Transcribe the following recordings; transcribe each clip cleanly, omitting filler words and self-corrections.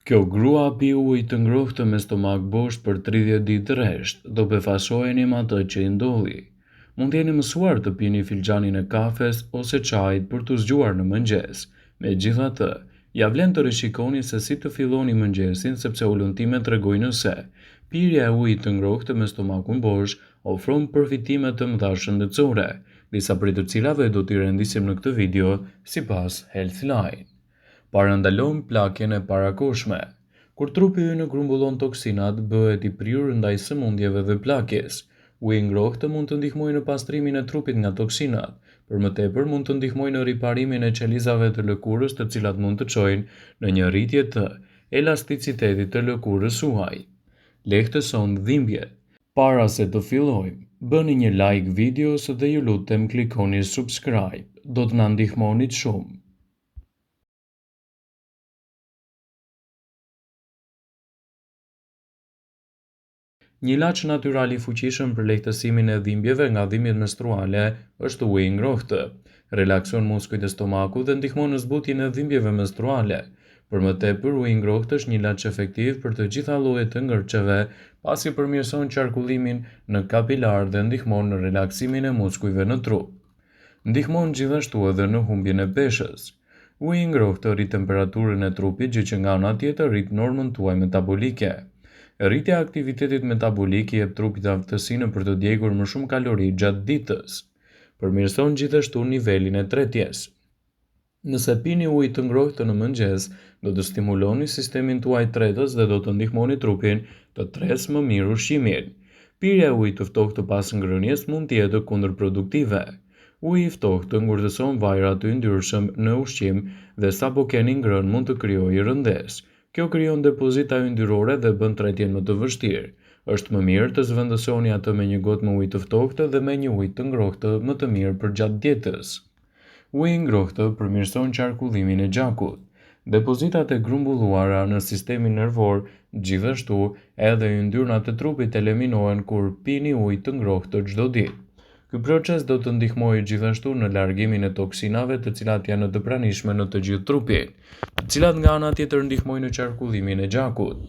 Kjo grua pi ujë të ngrohtë me stomak bosh për 30 ditë rresht, do befasojeni me atë që i ndodhi. Mund të jeni mësuar të pini filxhanin e kafes ose çajit për të zgjuar në mëngjes. Megjithatë, ja vlen të rishikoni se si të filloni mëngjesin sepse ullëtimet tregojnë se pirja e ujit të ngrohtë me stomakun bosh ofron përfitime të mëdha shëndetësore, disa prej të cilave do t'i rendisim në këtë video sipas Healthline. Parandalon plakjen e parakoshme. Kur trupi ynë grumbullon toksinat, bëhet i prirur ndaj sëmundjeve dhe plakjes. Uji i ngrohtë mund të ndihmojë në pastrimin e trupit nga toksinat. Për më tepër mund të ndihmojë në riparimin e qelizave të lëkurës, të cilat mund të çojnë në një rritje të elasticitetit të lëkurës suaj. Lehtëson dhimbjet. Para se të fillojmë, bëni një like videos dhe ju lutem klikoni subscribe. Do të na ndihmonit shumë. Një ilaç natyral i fuqishëm për lehtësimin e dhimbjeve nga dhimbjet menstruale është uji i ngrohtë. Relakson muskujt e stomakut dhe ndihmon në zbutjen e dhimbjeve menstruale. Për më tepër, uji i ngrohtë është një ilaç efektiv për të gjitha llojet e ngërçeve, pasi përmirëson qarkullimin në kapilar dhe ndihmon në relaksimin e muskujve në trup. Ndihmon gjithashtu edhe në humbjen e peshës. Uji i ngrohtë rrit temperaturën e trupit, gjë që nga ana tjetër rrit normën tuaj metabolike. Rritja e aktivitetit metabolik i jep trupit aftësinë për të djegur më shumë kalori gjatë ditës. Përmirëson gjithashtu nivelin e tretjes. Nëse pini ujë të ngrohtë në mëngjes, do të stimuloni sistemin tuaj tretës dhe do të ndihmoni trupin të tresë më mirë ushqimin. Pirja e ujit të ftohtë pas ngrënies mund të jetë kundërproduktive. Uji i ftohtë ngurtëson vajrat të yndyrshëm në ushqim dhe sapo keni ngrënë mund të krijojë rëndesë. Kjo krijon depozita yndyrore dhe bën tretjen më të vështirë. Është më mirë të zvendësoni atë me një gotë me ujë të ftohtë dhe me një ujë të ngrohtë më të mirë për gjatë ditës. Uji i ngrohtë përmirëson qarkullimin e gjakut. Depozitat e grumbulluara në sistemin nervor, gjithashtu edhe yndyrnat e trupit eliminohen kur pini ujë të ngrohtë çdo ditë. Ky proces do të ndihmojë gjithashtu në largimin e toksinave, të cilat janë të pranishme në të gjithë trupin, të cilat nga ana tjetër ndihmojnë në qarkullimin e gjakut.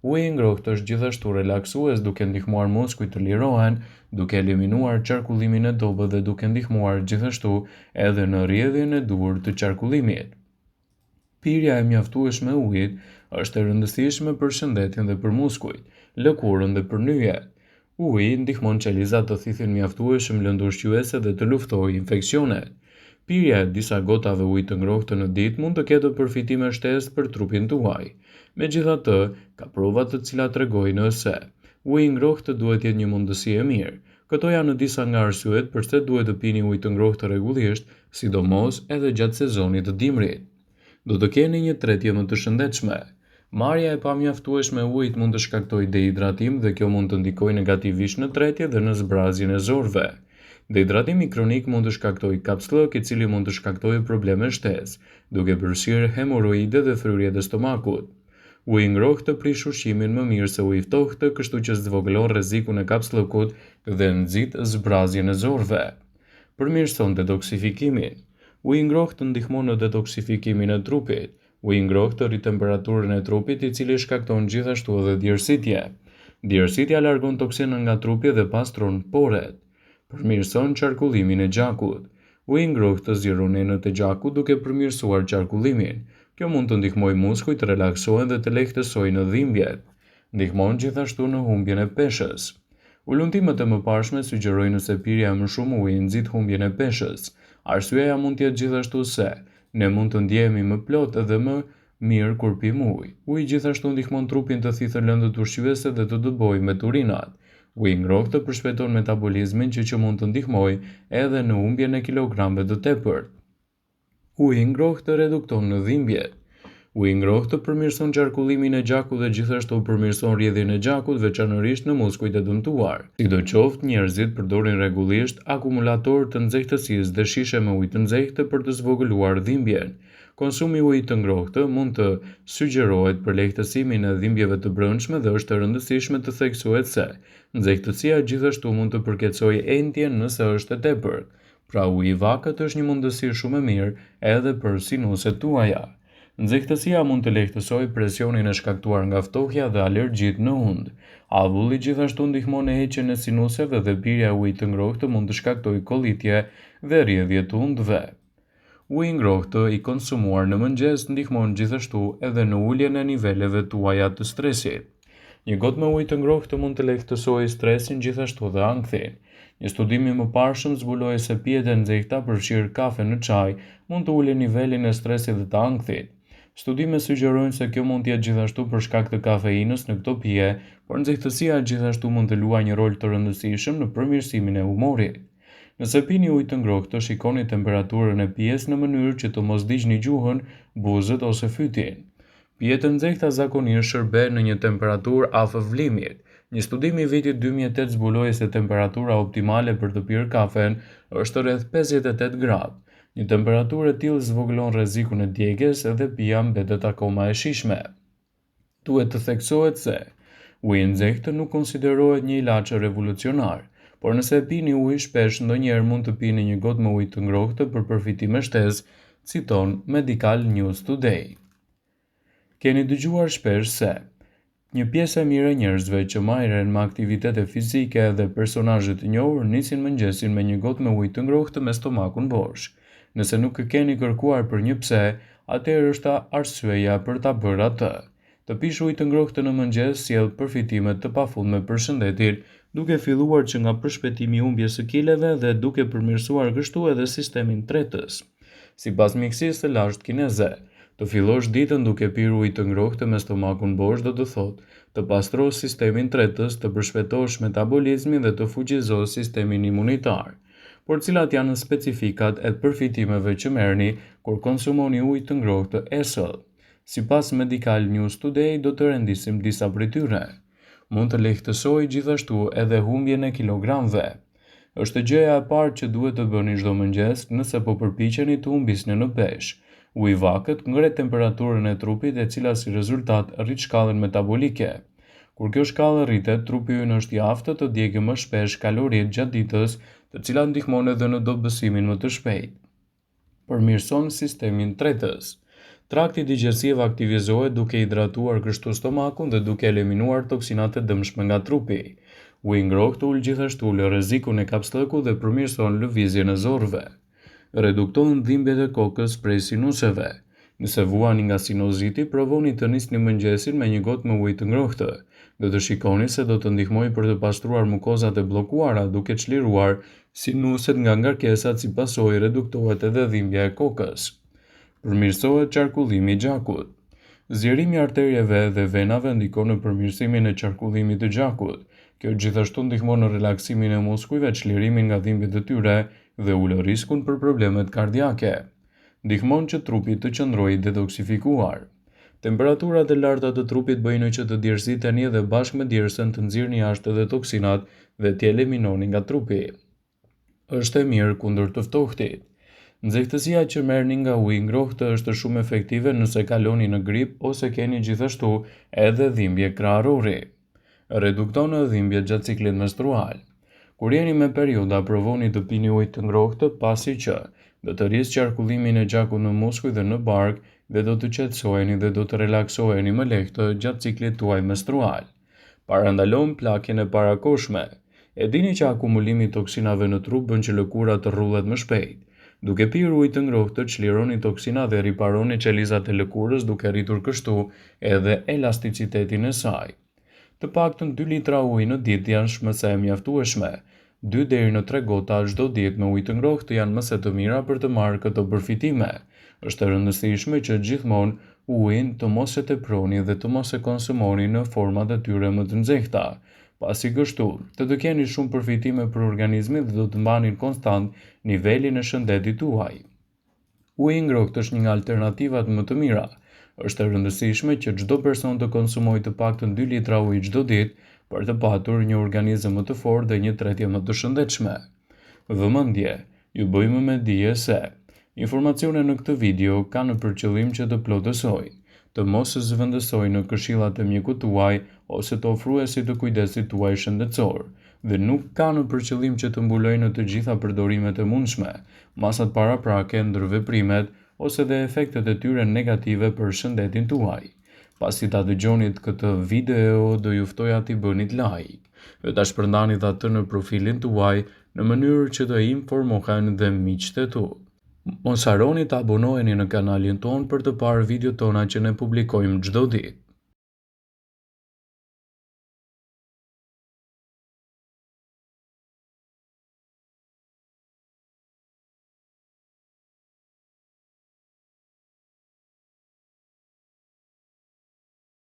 Uji i ngrohtë është gjithashtu relaksues, duke ndihmuar muskujt të lirohen, duke eliminuar qarkullimin e dobët dhe duke ndihmuar gjithashtu edhe në rrjedhjen e duhur të qarkullimit. Pirja e mjaftueshme e ujit është e rëndësishme për shëndetjen dhe për muskujt, lëkurën dhe për nyjet. Uji ndihmon qelizat të thithin mjaftueshëm lëndë ushqyese dhe të luftojë infeksionet. Pirja e disa gotave ujë të ngrohtë në ditë mund të ketë përfitime shtesë për trupin tuaj. Megjithatë, ka prova të cilat tregojnë se uji i ngrohtë duhet të jetë një mundësi e mirë. Këto janë disa nga arsyet pse duhet të pini ujë të ngrohtë rregullisht, sidomos edhe gjatë sezonit të dimrit. Do të keni një tretje më të shëndetshme. Marrja e pamjaftueshme e ujit mund të shkaktojë dehidratim dhe kjo mund të ndikojë negativisht në tretje dhe në zbrazjen e zorëve. Dehidratimi kronik mund të shkaktojë kapslëk, i cili mund të shkaktojë probleme shtesë, duke përfshirë hemoroide dhe fryrje të stomakut. Uji i ngrohtë prish ushqimin më mirë se uji i ftohtë, kështu që zvogëlon rrezikun e kapslëkut dhe nxit zbrazjen e zorëve. Përmirëson detoksifikimin. Uji i ngrohtë ndihmon në detoksifikimin e trupit. Uji i ngrohtë rrit temperaturën e trupit, i cili shkakton gjithashtu edhe djersitje. Djersitja largon toksinën nga trupi dhe pastron poret. Përmirëson qarkullimin e gjakut. Uji i ngrohtë zgjeron enët e gjakut duke përmirësuar qarkullimin. Kjo mund të ndihmojë muskujt të relaksohen dhe të lehtësojnë dhimbjet. Ndihmon gjithashtu në humbjen e peshës. Ullëtimet e mëparshme sugjerojnë se pirja e më shumë uji nxit humbjen e peshës. Arsyeja mund të jetë gjithashtu se ne mund të ndjehemi më plot dhe më mirë kur pim ujë. Uji gjithashtu ndihmon trupin të thithë lëndët ushqyese dhe të dëbojë me urinat. Uji i ngrohtë përshpejton metabolizmin, që mund të ndihmojë edhe në humbjen e kilogramëve të tepërt. Uji i ngrohtë redukton në dhimbjet. Uji i ngrohtë përmirëson qarkullimin e gjakut dhe gjithashtu përmirëson rrjedhjen e gjakut, veçanërisht në muskujt e dëmtuar. Sidoqoftë, njerëzit përdorin rregullisht akumulator të nxehtësisë dhe shishe me ujë të nxehtë për të zvogëluar dhimbjen. Konsumi i ujit të ngrohtë mund të sugjerohet për lehtësimin e dhimbjeve të brendshme dhe është e rëndësishme të theksohet se nxehtësia gjithashtu mund të përkeçojë entjen nëse është e tepërt. Pra uji i vakët është një mundësi shumë e mirë edhe për sinuset tuaja. Nxehtësia mund të lehtësojë presionin e shkaktuar nga ftohja dhe alergjitë në hund. Avulli gjithashtu ndihmon në heqjen e sinuseve dhe pirja e ujit të ngrohtë mund të shkaktojë kollitje dhe rrjedhje të hundëve. Uji i ngrohtë i konsumuar në mëngjes ndihmon gjithashtu edhe në uljen e niveleve tuaja të stresit. Një gotë me ujë të ngrohtë mund të lehtësojë stresin gjithashtu dhe ankthin. Një studim i mëparshëm zbuloi se pijet e nxehta përfshirë kafe në çaj mund të ulin nivelin e stresit dhe të ankthit. Studimet sugjerojnë se kjo mund të jetë gjithashtu për shkak të kafeinës në këto pije, por nxehtësia gjithashtu mund të luajë një rol të rëndësishëm në përmirësimin e humorit. Nëse pini ujë të ngrohtë, shikoni temperaturën e pijes në mënyrë që të mos digjni gjuhën, buzët ose fytyn. Pijet e nxehta zakonisht shërben në një temperaturë afër vlimit. Një studim i vitit 2008 zbuloi se temperatura optimale për të pirë kafen është rreth 58 gradë. Një temperaturë e tillë zvogëlon rrezikun e djegjes dhe pija mbetet akoma e shijshme. Duhet të theksohet se uji i nxehtë nuk konsiderohet një ilaç revolucionar, por nëse pini ujë shpesh ndonjëherë mund të pini një gotë me ujë të ngrohtë për përfitim me shtesë, citon Medical News Today. Keni dëgjuar shpesh se një pjesë e mirë e njerëzve që marrin me aktivitete fizike dhe personazhe të njohur nisin mëngjesin me një gotë me ujë të ngrohtë me stomakun bosh. Nëse nuk e keni kërkuar për një pse, atëherë është arsyeja për ta bërë atë. Të pish ujë të ngrohtë në mëngjes sjell përfitime të pafundme për shëndetin, duke filluar që nga përshpejtimi i humbjes së kileve dhe duke përmirësuar kështu edhe sistemin tretës. Sipas mjekësisë së lashtë kineze, të fillosh ditën duke pirë ujë të ngrohtë me stomakun bosh do të thotë të pastrosh sistemin tretës, të përshpejtosh metabolizmin dhe të fuqizosh sistemin imunitar. Por cilat janë specifikat e përfitimeve që merrni kur konsumoni ujë të ngrohtë esëll? Sipas Medical News Today do të rendisim disa prej tyre. Mund të lehtësojë gjithashtu edhe humbjen e kilogramëve. Është gjëja e parë që duhet të bëni çdo mëngjes nëse po përpiqeni të humbisni në peshë. Uji i vakët ngre temperaturën e trupit e cila si rezultat rrit shkallën metabolike. Kur kjo shkallë rritet, trupi ynë është i aftë të djegë më shpesh kaloritë gjatë ditës, të cilat ndihmon edhe në dobësimin më të shpejtë. Përmirëson sistemin tretës. Trakti digjestiv aktivizohet duke hidratuar kështu stomakun dhe duke eliminuar toksinat e dëmshme nga trupi. Uji i ngrohtë ul gjithashtu rrezikun e kapslëkut dhe përmirëson lëvizjen e zorrve. Redukton dhimbjet e kokës prej sinuseve. Nëse vuani nga sinoziti, provoni të nisni mëngjesin me një gotë me ujë të ngrohtë. Do të shikoni se do të ndihmojë për të pastruar mukozat e bllokuara duke çliruar sinuset nga ngarkesat si pasojë reduktohet edhe dhimbja e kokës. Përmirësohet qarkullimi i gjakut. Zgjerimi i arterieve dhe venave ndikon në përmirësimin e qarkullimit të gjakut. Kjo gjithashtu ndihmon në relaksimin e muskujve, çlirimin nga dhimbjet e tyre dhe ul riskun për problemet kardiake. Ndihmon që trupi të qëndrojë detoksifikuar. Temperaturat e larta të trupit bëjnë që të djersiteni dhe bashkë me djersën të nxirrni jashtë edhe toksinat dhe t'i eliminoni nga trupi. Është e mirë kundër të ftohtit. Nxehtësia që merrni nga uji i ngrohtë është shumë efektive nëse kaloni në grip ose keni gjithashtu edhe dhimbje krahërori. Redukton dhimbjet gjatë ciklit menstrual. Kur jeni me perioda, provoni të pini ujë të ngrohtë pasi që do të rrisë qarkullimin e gjakut në muskuj dhe në bark dhe do të qetësoheni dhe do të relaksoheni më lehtë gjatë ciklit tuaj menstrual. Parandalon plakjen e parakoshme. E dini që akumulimi i toksinave në trup bën që lëkura të rrullet më shpejt. Duke pirë ujë të ngrohtë, çlironi toksinat dhe riparoni qelizat e lëkurës duke rritur kështu edhe elasticitetin e saj. Të paktën 2 litra ujë në ditë janë më së mjaftueshme. 2 deri në 3 gota çdo ditë me ujë të ngrohtë janë më së të mira për të marrë këto përfitime. Është e rëndësishme që gjithmonë ujin të mos e teproni dhe të mos e konsumoni në format e tyre më të nxehta. Pasi kështu, të keni shumë përfitime për organizmin dhe do të mbani konstant nivelin e shëndetit tuaj. Uji i ngrohtë është një nga alternativat më të mira. Është e rëndësishme që çdo person të konsumojë të paktën 2 litra ujë çdo ditë për të patur një organizëm më të fortë dhe një tretje më të shëndetshme. Vëmendje, ju bëjmë me dije se informacionet në këtë video kanë për qëllim që të plotësojnë, të mos zëvendësojnë në këshillat e mjekut tuaj ose të ofruesit të kujdesit tuaj shëndetësor, dhe nuk kanë për qëllim që të mbulojnë të gjitha përdorimet e mundshme, masat paraprake ndër veprimet ose dhe efektet e tyre negative për shëndetin tuaj. Pasi ta dëgjonit këtë video, do ju ftoja t'i bënit like dhe ta shpërndanit atë në profilin tuaj në mënyrë që të informohen dhe miqtë e tu. Mos harroni të abonoheni në kanalin ton për të parë video tona që ne publikojmë çdo ditë.